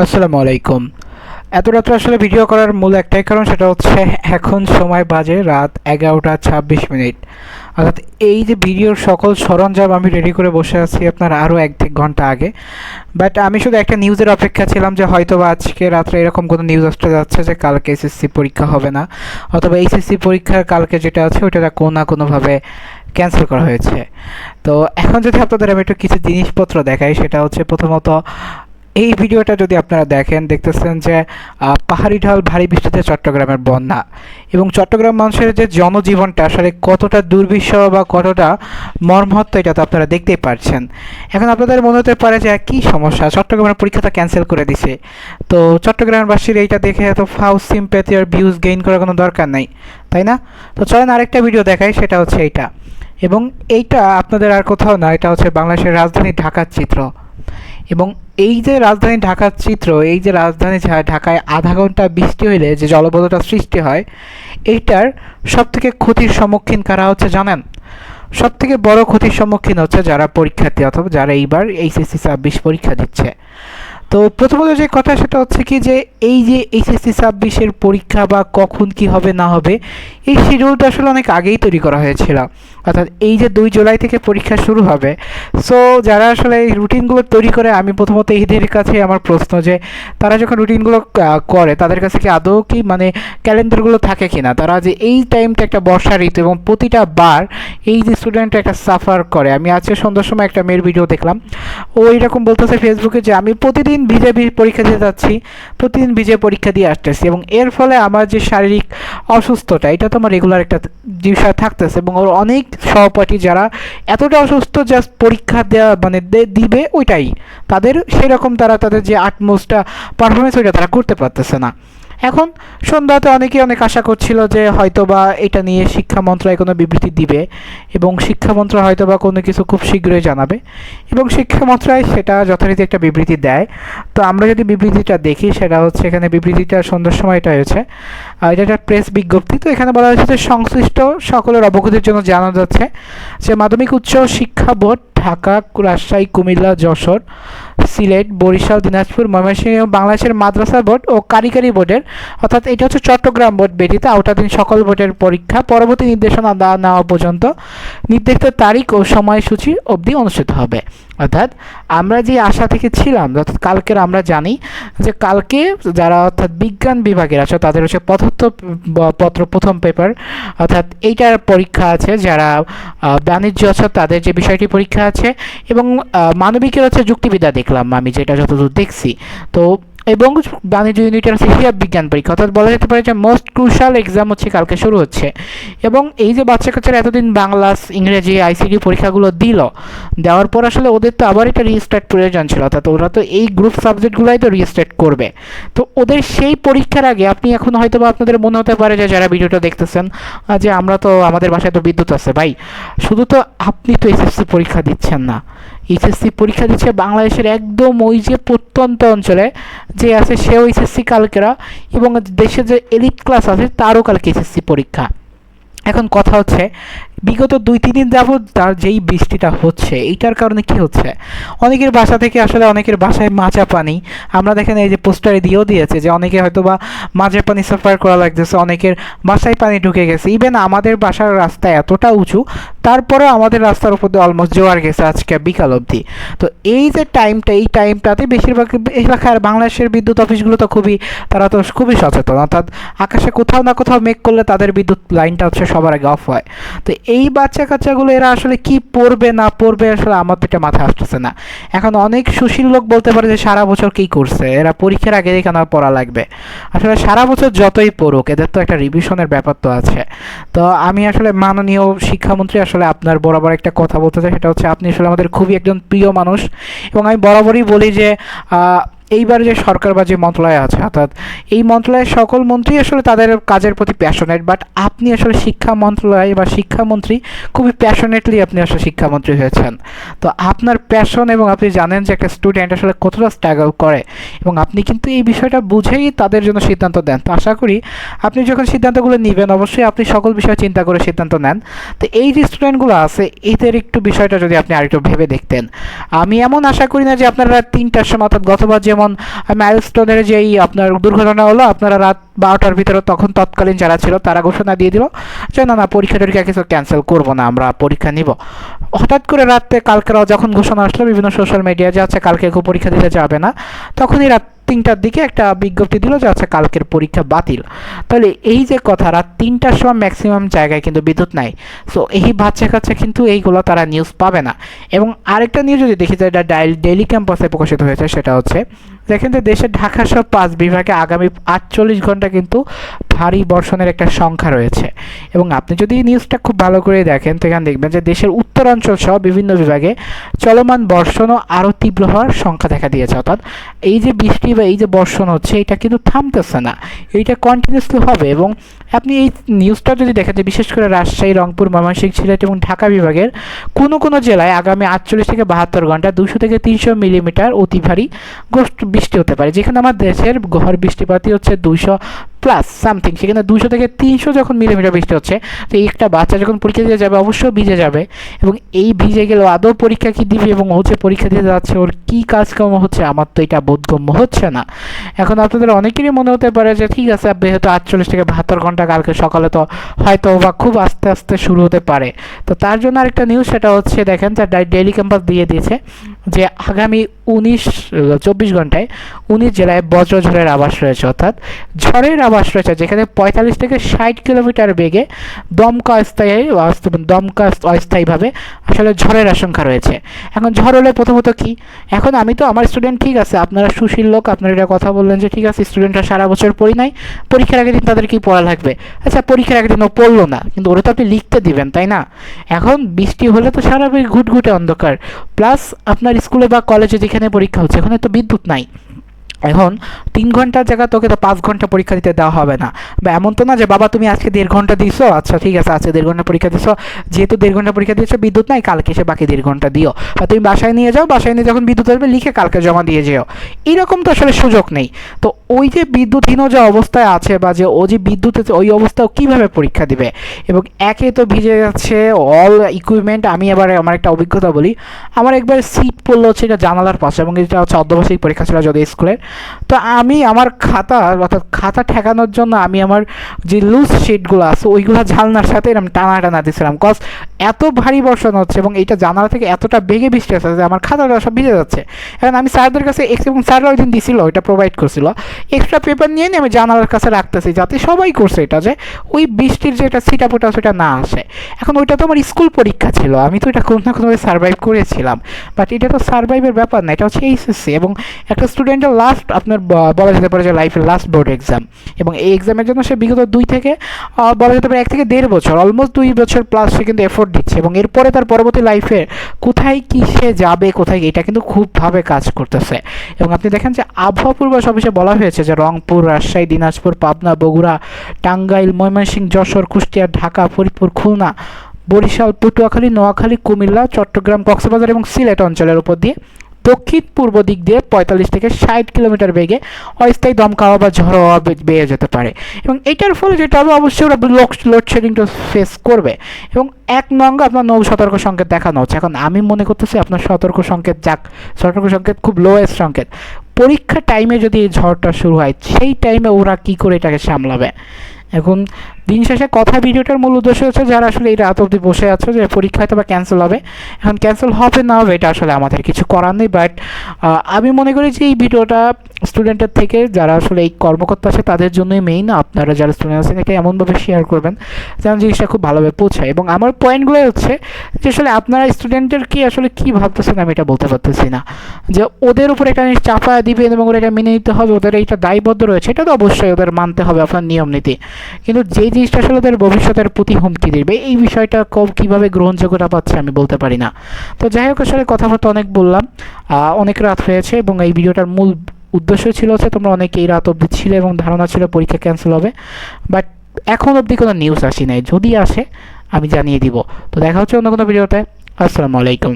আসসালামু আলাইকুম। এত রাত্রে আসলে ভিডিও করার মূল একটাই কারণ, সেটা হচ্ছে এখন সময় বাজে রাত 11টা 26 মিনিট। অর্থাৎ এই যে ভিডিওর সকল সরঞ্জাম আমি রেডি করে বসে আছি আপনার আরও 1-1 ঘন্টা আগে। বাট আমি শুধু একটা নিউজের অপেক্ষা ছিলাম যে হয়তো বা আজকে রাত্রে এরকম কোনো নিউজ আসতে যাচ্ছে যে কালকে এসএসসি পরীক্ষা হবে না, অথবা এইচএসসি পরীক্ষার কালকে যেটা আছে ওইটা কোনো না কোনোভাবে ক্যান্সেল করা হয়েছে। তো এখন যদি আপনাদের আমি একটু কিছু জিনিসপত্র দেখাই, সেটা হচ্ছে প্রথমত এই ভিডিওটা যদি আপনারা দেখতেছেন যে পাহাড়ি ঢাল ভারী বৃষ্টিতে চট্টগ্রামের বন্যা, এবং চট্টগ্রাম মানুষের যে জনজীবনটা আসলে কতটা দুর্বিষহ বা কতটা মর্মাহত এটা তো আপনারা দেখতেই পারছেন। এখন আপনাদের মনে হতে পারে যে কী সমস্যা, চট্টগ্রামের পরীক্ষাটা ক্যান্সেল করে দিছে, তো চট্টগ্রামবাসীর এইটা দেখে এত ফাউস সিম্প্যাথি আর ভিউজ গেইন করার কোনো দরকার নাই, তাই না? তো চলেন আরেকটা ভিডিও দেখাই, সেটা হচ্ছে এইটা। এবং এইটা আপনাদের আর কোথাও না, এটা হচ্ছে বাংলাদেশের রাজধানী ঢাকার চিত্র। এবং এই যে রাজধানী ঢাকার চিত্র, এই যে রাজধানী ঢাকায় আধা ঘন্টা বৃষ্টি হইলে যে জলবদ্ধতা সৃষ্টি হয়, এইটার সবথেকে ক্ষতির সম্মুখীন কারা হচ্ছে জানেন? সবথেকে বড় ক্ষতির সম্মুখীন হচ্ছে যারা পরীক্ষার্থী অথবা যারা এইবার এইচএসসি 26 পরীক্ষা দিচ্ছে। তো প্রথমত যে কথা সেটা হচ্ছে কি যে এই যে এইচএসসি 26 পরীক্ষা বা কখন কি হবে না হবে, এই শিডিউলটা আসলে অনেক আগেই তৈরি করা হয়েছিল। অর্থাৎ এই যে 2 জুলাই থেকে পরীক্ষা শুরু হবে, সো যারা আসলে এই রুটিনগুলো তৈরি করে, আমি প্রথমত এদের কাছে আমার প্রশ্ন যে তারা যখন রুটিনগুলো করে তাদের কাছে কি আদৌ কি মানে ক্যালেন্ডারগুলো থাকে কিনা, তারা যে এই টাইমটা একটা বর্ষা ঋতু এবং প্রতিটা বার এই যে স্টুডেন্ট একটা সাফার করে। আমি আজকে সন্ধ্যার সময় একটা মেয়ের ভিডিও দেখলাম, ও এরকম বলতেছে ফেসবুকে যে আমি প্রতিদিন ভিজে পরীক্ষা দিতে যাচ্ছি, প্রতিদিন ভিজে পরীক্ষা দিয়ে আসতেছি, এবং এর ফলে আমার যে শারীরিক অসুস্থতা এটা তো আমার রেগুলার একটা বিষয় থাকতেছে। এবং ওর অনেক সহপাঠী যারা এতটা অসুস্থ, জাস্ট পরীক্ষা দেওয়া মানে দিবে ওইটাই তাদের সেরকম, তারা তাদের যে আটমোস্টটা পারফরমেন্স ওইটা তারা করতে পারতেছে না। এখন সন্ধ্যাতে অনেকেই অনেক আশা করছিল যে হয়তোবা এটা নিয়ে শিক্ষা মন্ত্রণালয় কোনো বিবৃতি দিবে, এবং শিক্ষা মন্ত্রণালয় হয়তোবা কোনো কিছু খুব শীঘ্রই জানাবে, এবং শিক্ষা মন্ত্রণালয় সেটা যথারীতি একটা বিবৃতি দেয়। তো আমরা যদি বিবৃতিটা দেখি, সেটা হচ্ছে এখানে বিবৃতিটা সন্ধ্যার সময় এটা হয়েছে, এটা একটা প্রেস বিজ্ঞপ্তি। তো এখানে বলা হয়েছে যে সংশ্লিষ্ট সকলের অবগতির জন্য জানানো যাচ্ছে যে মাধ্যমিক উচ্চ শিক্ষা বোর্ড ঢাকা, রাজশাহী, কুমিল্লা, যশোর, সিলেট, বরিশাল, দিনাজপুর, ময়মনসিংহ এবং বাংলাদেশের মাদ্রাসা বোর্ড ও কারিগরি বোর্ডের, অর্থাৎ এটা হচ্ছে চট্টগ্রাম বোর্ড ব্যতীত আওতাধীন সকল বোর্ডের পরীক্ষা পরবর্তী নির্দেশনা নেওয়া পর্যন্ত নির্ধারিত তারিখ ও সময়সূচি অবধি অনুষ্ঠিত হবে। অর্থাৎ আমরা যে আশা থেকে ছিলাম, অর্থাৎ কালকের আমরা জানি যে কালকে যারা অর্থাৎ বিজ্ঞান বিভাগের আছে তাদের হচ্ছে পত্র প্রথম পেপার, অর্থাৎ এইটার পরীক্ষা আছে, যারা বাণিজ্য আছে তাদের যে বিষয়টি পরীক্ষা আছে, এবং মানবিকের হচ্ছে যুক্তিবিদ্যা দেখলাম আমি যেটা যতদূর দেখছি। তো এবং বাণিজ্য ইউনিটের হচ্ছে হিসাব বিজ্ঞান পরীক্ষা, অর্থাৎ বলা যেতে পারে যে মোস্ট ক্রুশাল এক্সাম হচ্ছে কালকে শুরু হচ্ছে। এবং এই যে বাচ্চা কাচ্চারা এতদিন বাংলা, ইংরেজি, আইসিটি পরীক্ষাগুলো দেওয়ার পর আসলে ওদের তো আবার এটা রিস্টার্ট প্রয়োজন ছিল, অর্থাৎ ওরা তো এই গ্রুপ সাবজেক্টগুলোই তো রিস্টার্ট করবে। তো ওদের সেই পরীক্ষার আগে আপনি এখন হয়তো বা আপনাদের মনে হতে পারে যে যারা ভিডিওটা দেখতেছেন যে আমরা তো আমাদের বাসায় তো বিদ্যুৎ আছে। ভাই, শুধু তো আপনি তো এসএসসি পরীক্ষা দিচ্ছেন না, এইচএসসি পরীক্ষা দিচ্ছে বাংলাদেশের একদম ওই যে প্রত্যন্ত অঞ্চলে যে আছে সেও এইচএসসি কালকেরা, এবং দেশের যে এলিট ক্লাস আছে তারও কালকে এইচএসসি পরীক্ষা। এখন কথা হচ্ছে বিগত 2-3 দিন যাবৎ তার যেই বৃষ্টিটা হচ্ছে এইটার কারণে কি হচ্ছে, অনেকের বাসা থেকে আসলে অনেকের বাসায় মাজা পানি, আমরা দেখেন এই যে পোস্টারে দিয়েছে যে অনেকে হয়তো বা মাজা পানি সাফার করা লাগতেছে, অনেকের বাসায় পানি ঢুকে গেছে। ইভেন আমাদের বাসার রাস্তা এতটা উঁচু, তারপরেও আমাদের রাস্তার উপর দিয়ে অলমোস্ট জোয়ার গেছে আজকে বিকাল অবধি। তো এই যে টাইমটা, এই টাইমটাতে বেশিরভাগ এলাকার বাংলাদেশের বিদ্যুৎ অফিসগুলো তো তারা তো খুবই সচেতন, অর্থাৎ আকাশে কোথাও না কোথাও মেঘ করলে তাদের বিদ্যুৎ লাইনটা হচ্ছে সবার আগে অফ হয়। তো এই বাচ্চা কাচ্চাগুলো এরা আসলে কি পড়বে না পড়বে আসলে আমার তো এটা মাথায় আসতেছে না। এখন অনেক সুশীল লোক বলতে পারে যে সারা বছর কি করছে এরা, পরীক্ষার আগে কেন পড়া লাগবে। আসলে সারা বছর যতই পড়ুক এদের তো একটা রিভিশনের ব্যাপার তো আছে। তো আমি আসলে মাননীয় শিক্ষামন্ত্রী আসলে আপনার বরাবর একটা কথা বলতে চাই, সেটা হচ্ছে আপনি আসলে আমাদের খুবই একজন প্রিয় মানুষ, এবং আমি বরাবরই বলি যে এইবার যে সরকার বা যে মন্ত্রণালয় আছে, অর্থাৎ এই মন্ত্রণালয়ের সকল মন্ত্রী আসলে তাদের কাজের প্রতি প্যাশনেট, বাট আপনি আসলে শিক্ষা মন্ত্রণালয় বা শিক্ষামন্ত্রী খুবই প্যাশনেটলি আপনি আসলে শিক্ষামন্ত্রী হয়েছেন। তো আপনার প্যাশন, এবং আপনি জানেন যে একটা স্টুডেন্ট আসলে কতটা স্ট্রাগল করে, এবং আপনি কিন্তু এই বিষয়টা বুঝেই তাদের জন্য সিদ্ধান্ত দেন। তো আশা করি আপনি যখন সিদ্ধান্তগুলো নেবেন অবশ্যই আপনি সকল বিষয় চিন্তা করে সিদ্ধান্ত নেন। তো এই যে স্টুডেন্টগুলো আছে এদের একটু বিষয়টা যদি আপনি আরেকটু ভেবে দেখতেন। আমি এমন আশা করি না যে আপনারা 3টার সময়, অর্থাৎ গতবার যে যেমন মাইলস্টোনের যেই আপনার দুর্ঘটনা হলো, আপনারা রাত 12টার ভিতরে তখন তৎকালীন যারা ছিল তারা ঘোষণা দিয়ে দিল যে না পরীক্ষা টরীক্ষা কিছু ক্যান্সেল করবো না, আমরা পরীক্ষা নিব। হঠাৎ করে রাতে কালকেরাও যখন ঘোষণা আসলো বিভিন্ন সোশ্যাল মিডিয়া যে আচ্ছা কালকে কেউ পরীক্ষা দিতে যাবে না, তখনই রাত 3টার দিকে একটা বিজ্ঞপ্তি দিল যে আচ্ছা কালকের পরীক্ষা বাতিল। তাহলে এই যে কথা, রাত 3টার সময় ম্যাক্সিমাম জায়গায় কিন্তু বিদ্যুৎ নাই। সো এই বাচ্চা কাচ্চা কিন্তু এইগুলো তারা নিউজ পাবে না। এবং আরেকটা নিউজ যদি দেখি যে এটা ডেইলি ক্যাম্পাসে প্রকাশিত হয়েছে, সেটা হচ্ছে দেখেন যে দেশের ঢাকা সহ 5 বিভাগে আগামী 48 ঘন্টা কিন্তু ভারী বর্ষণের একটা সংখ্যা রয়েছে। এবং আপনি যদি নিউজটা খুব ভালো করে দেখেন তো এখানে দেখবেন যে দেশের উত্তরাঞ্চল সহ বিভিন্ন বিভাগে চলমান বর্ষণও আরও তীব্র হওয়ার সংখ্যা দেখা দিয়েছে। অর্থাৎ এই যে বৃষ্টি বা এই যে বর্ষণ হচ্ছে এটা কিন্তু থামতেছে না, এইটা কন্টিনিউসলি হবে। এবং আপনি এই নিউজটা যদি দেখেন যে বিশেষ করে রাজশাহী, রংপুর, ময়মনসিংহ, সিলেট এবং ঢাকা বিভাগের কোনো জেলায় আগামী 48 থেকে 72 ঘন্টা 200 থেকে 300 মিলিমিটার অতি ভারী বৃষ্টি হতে পারে। যেখানে আমার দেশের গড় বৃষ্টিপাতই হচ্ছে 200 প্লাস সামথিং, সেখানে 200 থেকে 300 যখন মিলিমিটার বৃষ্টি হচ্ছে, তো একটা বাচ্চা যখন পরীক্ষা দিতে যাবে অবশ্যই ভিজে যাবে। এবং এই ভিজে গেলেও আদৌ পরীক্ষা কি দিবে এবং ও যে পরীক্ষা দিতে যাচ্ছে ওর কী কাজকর্ম হচ্ছে, আমার তো এটা বোধগম্য হচ্ছে না। এখন আপনাদের অনেকেরই মনে হতে পারে যে ঠিক আছে যেহেতু 48 থেকে 72 ঘন্টা কালকে সকালে, তো হয়তো বা খুব আস্তে আস্তে শুরু হতে পারে। তো তার জন্য আরেকটা নিউজ, সেটা হচ্ছে দেখেন যে ডেইলি ক্যাম্পাস দিয়ে দিয়েছে যে আগামী 24 ঘন্টায় 19 জেলায় বজ্রঝড়ের আভাস রয়েছে। অর্থাৎ ঝড়ের আভাস রয়েছে যেখানে 45 থেকে 60 কিলোমিটার বেগে দমকা অস্থায়ীভাবে আসলে ঝড়ের আশঙ্কা রয়েছে। এখন ঝড় হলে প্রথমত কি, এখন আমি তো আমার স্টুডেন্ট, ঠিক আছে আপনারা সুশীল লোক, আপনারা এটা কথা বললেন যে ঠিক আছে স্টুডেন্টরা সারা বছর পড়ি নাই, পরীক্ষার আগের দিন তাদের কি পড়া লাগবে। আচ্ছা পরীক্ষার আগের দিন ও পড়লো না, কিন্তু ওরা তো আপনি লিখতে দিবেন তাই না। এখন বৃষ্টি হলে তো সারা ঘুটঘুটে অন্ধকার, প্লাস আপনার স্কুলে বা কলেজে যেখানে পরীক্ষা হচ্ছে ওখানে তো বিদ্যুৎ নাই। এখন 3 ঘন্টার জায়গা তোকে তো 5 ঘন্টা পরীক্ষা দিতে দেওয়া হবে না। বা এমন তো না যে বাবা তুমি আজকে 1.5 ঘন্টা দিছো, আচ্ছা ঠিক আছে আজকে 1.5 ঘন্টা পরীক্ষা দিছো, যেহেতু 1.5 ঘন্টা পরীক্ষা দিয়েছো বিদ্যুৎ নাই, কালকে এসে বাকি 1.5 ঘন্টা দিও। বা তুমি বাসায় নিয়ে যাও, বাসায় নিয়ে যখন বিদ্যুৎ আসবে লিখে কালকে জমা দিয়ে যেও, এরকম তো আসলে সুযোগ নেই। তো ওই যে বিদ্যুৎহীন যে অবস্থায় আছে বা যে ও যে বিদ্যুৎ ওই অবস্থাও কীভাবে পরীক্ষা দিবে। এবং একে তো ভিজে যাচ্ছে অল ইকুইপমেন্ট। আমি এবার আমার একটা অভিজ্ঞতা বলি, আমার একবার সিট পড়লো হচ্ছে এটা জানালার পাশে, এবং এটা হচ্ছে অর্ধবার্ষিক পরীক্ষা ছিল যদি স্কুলের। তো আমি আমার খাতা অর্থাৎ খাতা ঠেকানোর জন্য আমি আমার যে লুজ শিটগুলো আছে ওইগুলো জানলার সাথে এরকম টানা দিয়েছিলাম, কজ এত ভারী বর্ষণ হচ্ছে এবং এইটা জানালা থেকে এতটা বেগে বৃষ্টি আসছে যে আমার খাতাটা সব ভিজে যাচ্ছে। এখন আমি স্যারদের কাছে এবং স্যাররা ওই দিন দিছিল, ওইটা প্রোভাইড করছিল, এক্সট্রা পেপার নিয়ে আমি জানালার কাছে রাখতেছি যাতে সবাই করছে এটা, যে ওই বৃষ্টির যে একটা ছিটাফোটা সেটা না আসে। এখন ওইটা তো আমার স্কুল পরীক্ষা ছিল, আমি তো এটা কোনো না কোনোভাবে সার্ভাইভ করেছিলাম, বাট এটা তো সার্ভাইভের ব্যাপার না, এটা হচ্ছে এইচএসসি এবং একটা স্টুডেন্টের লাস্ট আপনার বলা যেতে পারে যে লাইফের লাস্ট বোর্ড এক্সাম। এবং এই এক্সামের জন্য সে বিগত 2 থেকে বলা যেতে পারে 1 থেকে 1.5 বছর, অলমোস্ট 2 বছর প্লাস সে কিন্তু এফোর্ট দিচ্ছে। এবং এরপরে তার পরবর্তী লাইফে কোথায় কী সে যাবে, কোথায় এটা কিন্তু খুবভাবে কাজ করতেছে। এবং আপনি দেখেন যে আবহাওয়া পূর্বাভাস অফিসে বলা হয়েছে যে রংপুর, রাজশাহী, দিনাজপুর, পাবনা, বগুড়া, টাঙ্গাইল, ময়মনসিংহ, যশোর, কুষ্টিয়া, ঢাকা, ফরিদপুর, খুলনা, বরিশাল, পটুয়াখালী, নোয়াখালী, কুমিল্লা, চট্টগ্রাম, কক্সবাজার এবং সিলেট অঞ্চলের উপর দিয়ে দক্ষিণ পূর্ব দিক দিয়ে 45 থেকে 60 কিলোমিটার বেগে অস্থায়ী দমকা হাওয়া বা ঝড়ো হাওয়া বেয়ে যেতে পারে। এবং এটার ফলে যেটা হবে অবশ্যই ওরা লোডশেডিংটা ফেস করবে। এবং 1 নং আপনার সতর্ক সংকেত দেখানো হচ্ছে। এখন আমি মনে করতেছি আপনার সতর্ক সংকেত খুব লোয়েস্ট সংকেত। পরীক্ষার টাইমে যদি এই ঝড়টা শুরু হয় সেই টাইমে ওরা কি করে এটাকে সামলাবে। এখন দিন শেষে কথা ভিডিওটার মূল উদ্দেশ্য হচ্ছে যারা আসলে এই রাত অবধি বসে আছে যে পরীক্ষা হয়তো বা ক্যান্সেল হবে, এখন ক্যান্সেল হবে না হবে এটা আসলে আমাদের কিছু করার নেই। বাট আমি মনে করি যে এই ভিডিওটা স্টুডেন্টের থেকে যারা আসলে এই কর্মকর্তা আছে তাদের জন্যই মেইন। আপনারা যারা স্টুডেন্ট আছেন এটা এমনভাবে শেয়ার করবেন যেন জিনিসটা খুব ভালোভাবে পৌঁছায়। এবং আমার পয়েন্টগুলো হচ্ছে যে আসলে আপনারা স্টুডেন্টের কি আসলে কী ভাবতেছেন আমি এটা বলতে পারতেছি না, যে ওদের উপরে এটা চাপা দিবেন এবং ওরা এটা মেনে নিতে হবে, ওদের এইটা দায়বদ্ধ রয়েছে, এটা তো অবশ্যই ওদের মানতে হবে আপনার নিয়ম নীতি। কিন্তু যেই জিনিসটা আসলে ওদের ভবিষ্যতের প্রতি হুমকি দিবে এই বিষয়টা কীভাবে গ্রহণযোগ্যতা পাচ্ছে আমি বলতে পারি না। তো যাই হোক আসলে কথাবার্তা অনেক বললাম, অনেক রাত হয়েছে এবং এই ভিডিওটার মূল উদ্দেশ্য ছিল হচ্ছে তোমরা অনেকে এই রাত অবধি ছিলে এবং ধারণা ছিল পরীক্ষা ক্যান্সেল হবে, বাট এখন অবধি কোনো নিউজ আসি নাই, যদি আসে আমি জানিয়ে দিব। তো দেখা হচ্ছে অন্য কোনো ভিডিওতে। আসসালামু আলাইকুম।